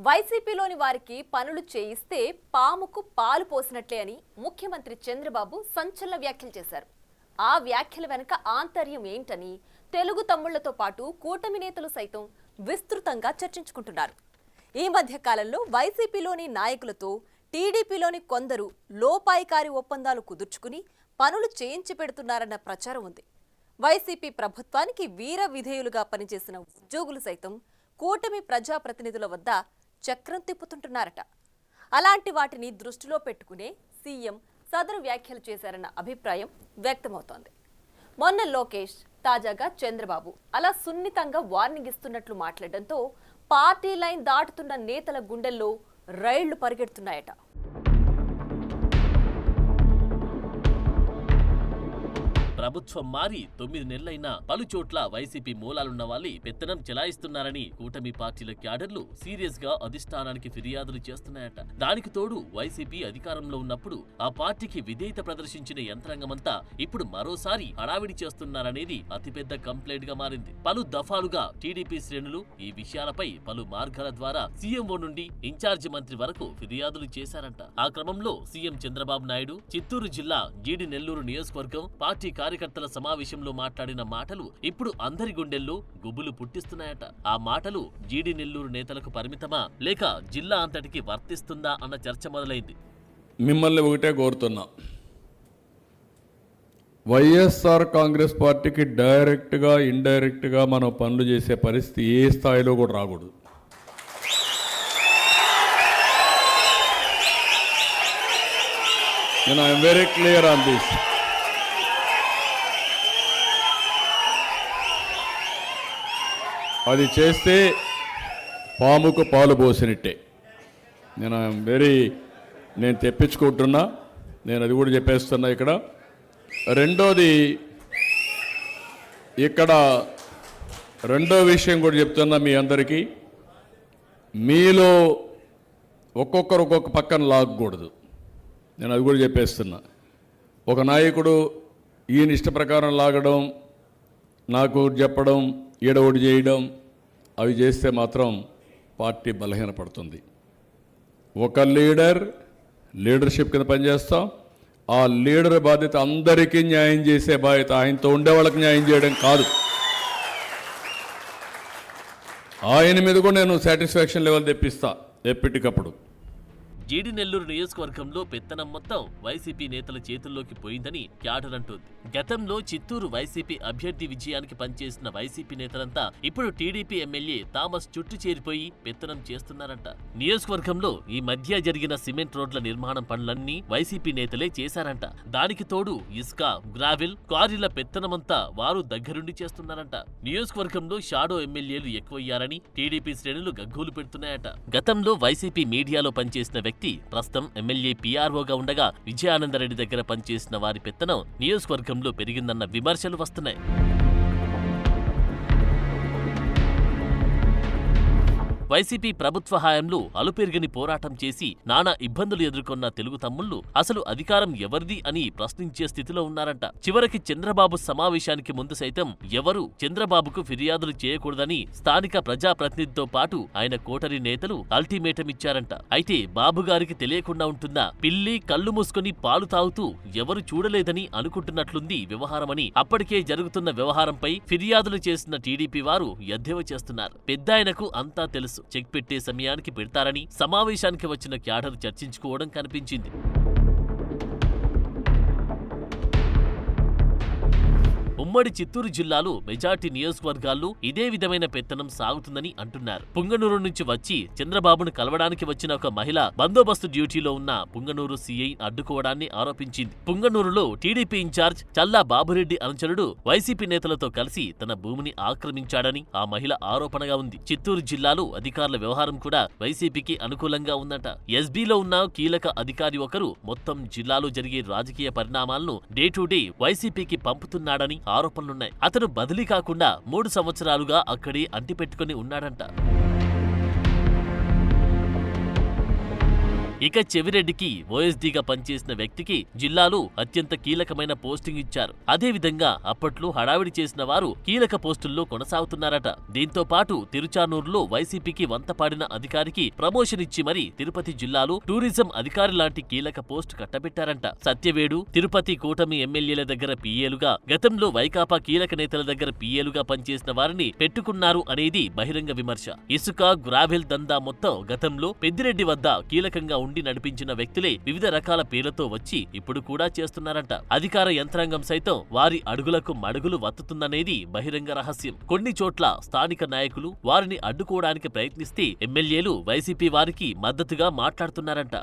వైసీపీలోని వారికి పనులు చేయిస్తే పాముకు పాలు పోసినట్లే అని ముఖ్యమంత్రి చంద్రబాబు సంచలన వ్యాఖ్యలు చేశారు. ఆ వ్యాఖ్యల వెనుక ఆంతర్యం ఏంటని తెలుగు తమ్ముళ్లతో పాటు కూటమి నేతలు సైతం విస్తృతంగా చర్చించుకుంటున్నారు. ఈ మధ్య కాలంలో వైసీపీలోని నాయకులతో టీడీపీలోని కొందరు లోపాయికారి ఒప్పందాలు కుదుర్చుకుని పనులు చేయించి పెడుతున్నారన్న ప్రచారం ఉంది. వైసీపీ ప్రభుత్వానికి వీర విధేయులుగా పనిచేసిన ఉద్యోగులు సైతం కూటమి ప్రజాప్రతినిధుల వద్ద చక్రం తిప్పుతుంటున్నారట. అలాంటి వాటిని దృష్టిలో పెట్టుకునే సీఎం సదరు వ్యాఖ్యలు చేశారన్న అభిప్రాయం వ్యక్తమవుతోంది. మొన్న లోకేష్, తాజాగా చంద్రబాబు అలా సున్నితంగా వార్నింగ్ ఇస్తున్నట్లు మాట్లాడడంతో పార్టీ లైన్ దాటుతున్న నేతల గుండెల్లో రైళ్లు పరిగెడుతున్నాయట. ప్రభుత్వం మారి 9 నెలలైనా పలుచోట్ల వైసీపీ మూలాలున్న వాళ్ళి పెత్తనం చెలాయిస్తున్నారని కూటమి పార్టీల క్యాడర్లు సీరియస్ గా అధిష్టానానికి ఫిర్యాదులు చేస్తున్నాయట. దానికి తోడు వైసీపీ అధికారంలో ఉన్నప్పుడు ఆ పార్టీకి విధేయత ప్రదర్శించిన యంత్రాంగమంతా ఇప్పుడు మరోసారి హడావిడి చేస్తున్నారనేది అతిపెద్ద కంప్లైంట్ గా మారింది. పలు దఫాలుగా టీడీపీ శ్రేణులు ఈ విషయాలపై పలు మార్గాల ద్వారా సీఎంఓ నుండి ఇన్ఛార్జి మంత్రి వరకు ఫిర్యాదులు చేశారంట. ఆ క్రమంలో సీఎం చంద్రబాబు నాయుడు చిత్తూరు జిల్లా జీడి నెల్లూరు నియోజకవర్గం పార్టీ కార్యకర్తల సమావేశంలో మాట్లాడిన మాటలు ఇప్పుడు అందరి గుండెల్లో గుబులు పుట్టిస్తున్నాయట. ఆ మాటలు జీడి నెల్లూరు నేతలకు పరిమితమా లేక జిల్లా అంతటికి వర్తిస్తుందా అన్న చర్చ మొదలైంది. మిమ్మల్ని ఒకటే కోరుతున్నా, వైఎస్ఆర్ కాంగ్రెస్ పార్టీకి డైరెక్ట్గా ఇండైరెక్ట్గా మనం పనులు చేసే పరిస్థితి ఏ స్థాయిలో కూడా రాకూడదు. I'm very clear on this. అది చేస్తే పాముకు పాలు పోసినట్టే. నేను తెప్పించుకుంటున్నా, నేను అది కూడా చెప్పేస్తున్నా. రెండో విషయం కూడా చెప్తున్నా మీ అందరికీ, మీలో ఒక్కొక్కరు ఒక్కొక్క పక్కన లాగకూడదు. నేను అది కూడా చెప్పేస్తున్నా. ఒక నాయకుడు ఈయన ఇష్ట ప్రకారం లాగడం, నాకు చెప్పడం, ఈడోడి చేయడం, అవి చేస్తే మాత్రం పార్టీ బలహీనపడుతుంది. ఒక లీడర్షిప్ కింద పనిచేస్తాం. ఆ లీడర్ బాధ్యత అందరికీ న్యాయం చేసే బాధ్యత, ఆయనతో ఉండే వాళ్ళకి న్యాయం చేయడం కాదు. ఆయన మీద కూడా నేను సాటిస్ఫాక్షన్ లెవెల్ తెప్పిస్తా ఎప్పటికప్పుడు. జీడి నెల్లూరు నియోజకవర్గంలో పెత్తనం మొత్తం వైసీపీ నేతల చేతుల్లోకి పోయిందని క్యాడర్ అంటోంది. గతంలో చిత్తూరు వైసీపీ అభ్యర్థి విజయానికి పనిచేసిన వైసీపీ నేతలంతా ఇప్పుడు టీడీపీ ఎమ్మెల్యే థామస్ చుట్టూ చేరిపోయి పెత్తనం చేస్తున్నారంట. నియోజకవర్గంలో ఈ మధ్య జరిగిన సిమెంట్ రోడ్ల నిర్మాణం పనులన్నీ వైసీపీ నేతలే చేశారంట. దానికి తోడు ఇసుక, గ్రావెల్, క్వారీల పెత్తనమంతా వారు దగ్గరుండి చేస్తున్నారంట. నియోజకవర్గంలో షాడో ఎమ్మెల్యేలు ఎక్కువయ్యారని టీడీపీ శ్రేణులు గగ్గోలు పెడుతున్నాయట. గతంలో వైసీపీ మీడియాలో పనిచేసిన ప్రస్తుతం ఎమ్మెల్యే పీఆర్ఓగా ఉండగా విజయానందరెడ్డి దగ్గర పనిచేసిన వారి పెత్తనం నియోజకవర్గంలో పెరిగిందన్న విమర్శలు వస్తున్నాయి. వైసీపీ ప్రభుత్వ హయాంలో అలుపెరుగని పోరాటం చేసి నానా ఇబ్బందులు ఎదుర్కొన్న తెలుగు తమ్ముళ్లు అసలు అధికారం ఎవరిది అని ప్రశ్నించే స్థితిలో ఉన్నారంట. చివరికి చంద్రబాబు సమావేశానికి ముందు సైతం ఎవరు చంద్రబాబుకు ఫిర్యాదులు చేయకూడదని స్థానిక ప్రజాప్రతినిధితో పాటు ఆయన కోటరి నేతలు అల్టిమేటం ఇచ్చారంట. అయితే బాబుగారికి తెలియకుండా ఉంటుందా? పిల్లి కళ్ళు మూసుకుని పాలు తాగుతూ ఎవరు చూడలేదని అనుకుంటున్నట్లుంది వ్యవహారమని అప్పటికే జరుగుతున్న వ్యవహారంపై ఫిర్యాదులు చేసిన టీడీపీ వారు ఎద్దేవా చేస్తున్నారు. పెద్దాయనకు అంతా తెలుసు, చెక్ పెట్టే సమయానికి పెడతారని సమావేశానికి వచ్చిన క్యాడర్ చర్చించుకోవడం కనిపించింది. ఉమ్మడి చిత్తూరు జిల్లాలో మెజార్టీ నియోజకవర్గాల్లో ఇదే విధమైన పెత్తనం సాగుతుందని అంటున్నారు. పుంగనూరు నుంచి వచ్చి చంద్రబాబును కలవడానికి వచ్చిన ఒక మహిళ బందోబస్తు డ్యూటీలో ఉన్న పుంగనూరు సీఐ అడ్డుకోవడాన్ని ఆరోపించింది. పుంగనూరులో టీడీపీ ఇన్ఛార్జ్ చల్లా బాబురెడ్డి అనుచరుడు వైసీపీ నేతలతో కలిసి తన భూమిని ఆక్రమించాడని ఆ మహిళ ఆరోపణగా ఉంది. చిత్తూరు జిల్లాలో అధికారుల వ్యవహారం కూడా వైసీపీకి అనుకూలంగా ఉందట. ఎస్బీలో ఉన్న కీలక అధికారి ఒకరు మొత్తం జిల్లాలో జరిగే రాజకీయ పరిణామాలను డే టు డే వైసీపీకి పంపుతున్నాడని ఆరోపణలున్నాయి. అతను బదిలీ కాకుండా 3 సంవత్సరాలుగా అక్కడే అంటిపెట్టుకుని ఉన్నాడంట. ఇక చెవిరెడ్డికి ఓఎస్డీగా పనిచేసిన వ్యక్తికి జిల్లాలో అత్యంత కీలకమైన పోస్టింగ్ ఇచ్చారు. అదేవిధంగా అప్పట్లో హడావిడి చేసిన వారు కీలక పోస్టుల్లో కొనసాగుతున్నారట. దీంతో పాటు తిరుచానూరులో వైసీపీకి వంతపాడిన అధికారికి ప్రమోషన్ ఇచ్చి మరీ తిరుపతి జిల్లాలో టూరిజం అధికారి లాంటి కీలక పోస్టు కట్టబెట్టారంట. సత్యవేడు, తిరుపతి కూటమి ఎమ్మెల్యేల దగ్గర పీఏలుగా, గతంలో వైకాపా కీలక నేతల దగ్గర పీఏలుగా పనిచేసిన వారిని పెట్టుకున్నారు అనేది బహిరంగ విమర్శ. ఇసుక, గ్రావెల్ దందా మొత్తం గతంలో పెద్దిరెడ్డి వద్ద కీలకంగా ఉండి నడిపించిన వ్యక్తులే వివిధ రకాల పేర్లతో వచ్చి ఇప్పుడు కూడా చేస్తున్నారంట. అధికార యంత్రాంగం సైతం వారి అడుగులకు మడుగులు వత్తుతుందనేది బహిరంగ రహస్యం. కొన్ని చోట్ల స్థానిక నాయకులు వారిని అడ్డుకోవడానికి ప్రయత్నిస్తే ఎమ్మెల్యేలు వైసీపీ వారికి మద్దతుగా మాట్లాడుతున్నారంట.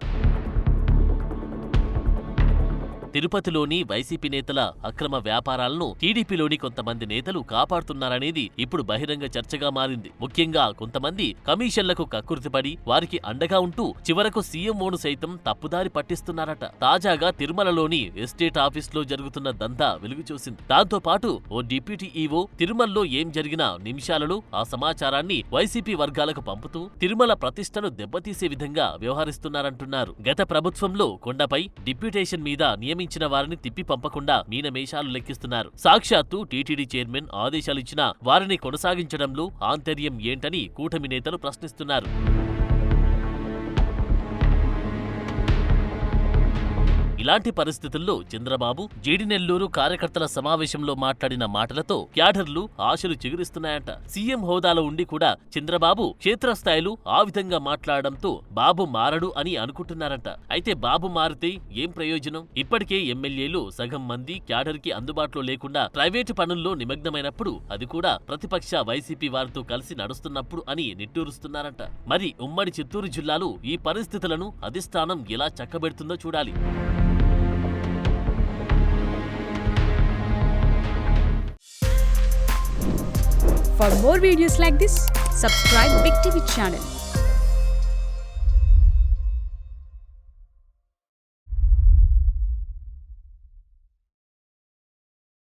తిరుపతిలోని వైసీపీ నేతల అక్రమ వ్యాపారాలను టీడీపీలోని కొంతమంది నేతలు కాపాడుతున్నారనేది ఇప్పుడు బహిరంగ చర్చగా మారింది. ముఖ్యంగా కొంతమంది కమిషన్లకు కక్కుర్తిపడి వారికి అండగా ఉంటూ చివరకు సీఎంఓను సైతం తప్పుదారి పట్టిస్తున్నారట. తాజాగా తిరుమలలోని ఎస్టేట్ ఆఫీసులో జరుగుతున్న దందా వెలుగు చూసింది. దాంతో పాటు ఓ డిప్యూటీ ఈవో తిరుమలలో ఏం జరిగినా నిమిషాలలో ఆ సమాచారాన్ని వైసీపీ వర్గాలకు పంపుతూ తిరుమల ప్రతిష్టను దెబ్బతీసే విధంగా వ్యవహరిస్తున్నారంటున్నారు. గత ప్రభుత్వంలో కొండపై డిప్యూటేషన్ మీద నియమించిన వారిని తిప్పి పంపకుండా మీనమేషాలు లెక్కిస్తున్నారు. సాక్షాత్తు టీటీడీ చైర్మన్ ఆదేశాలిచ్చినా వారిని కొనసాగించడంలో ఆంతర్యం ఏంటని కూటమి నేతలు ప్రశ్నిస్తున్నారు. ఇలాంటి పరిస్థితుల్లో చంద్రబాబు జీడినెల్లూరు కార్యకర్తల సమావేశంలో మాట్లాడిన మాటలతో క్యాడర్లు ఆశలు చిగురిస్తున్నాయట. సీఎం హోదాలో ఉండి కూడా చంద్రబాబు క్షేత్రస్థాయిలో ఆ విధంగా మాట్లాడడంతో బాబు మారడు అని అనుకుంటున్నారంట. అయితే బాబు మారితే ఏం ప్రయోజనం? ఇప్పటికే ఎమ్మెల్యేలు సగం మంది క్యాడర్కి అందుబాటులో లేకుండా ప్రైవేటు పనుల్లో నిమగ్నమైనప్పుడు, అది కూడా ప్రతిపక్ష వైసీపీ వారితో కలిసి నడుస్తున్నప్పుడు అని నిట్టూరుస్తున్నారంట. మరి ఉమ్మడి చిత్తూరు జిల్లాలో ఈ పరిస్థితులను అధిష్టానం ఎలా చక్కబెడుతుందో చూడాలి. For more videos like this, subscribe Big TV channel.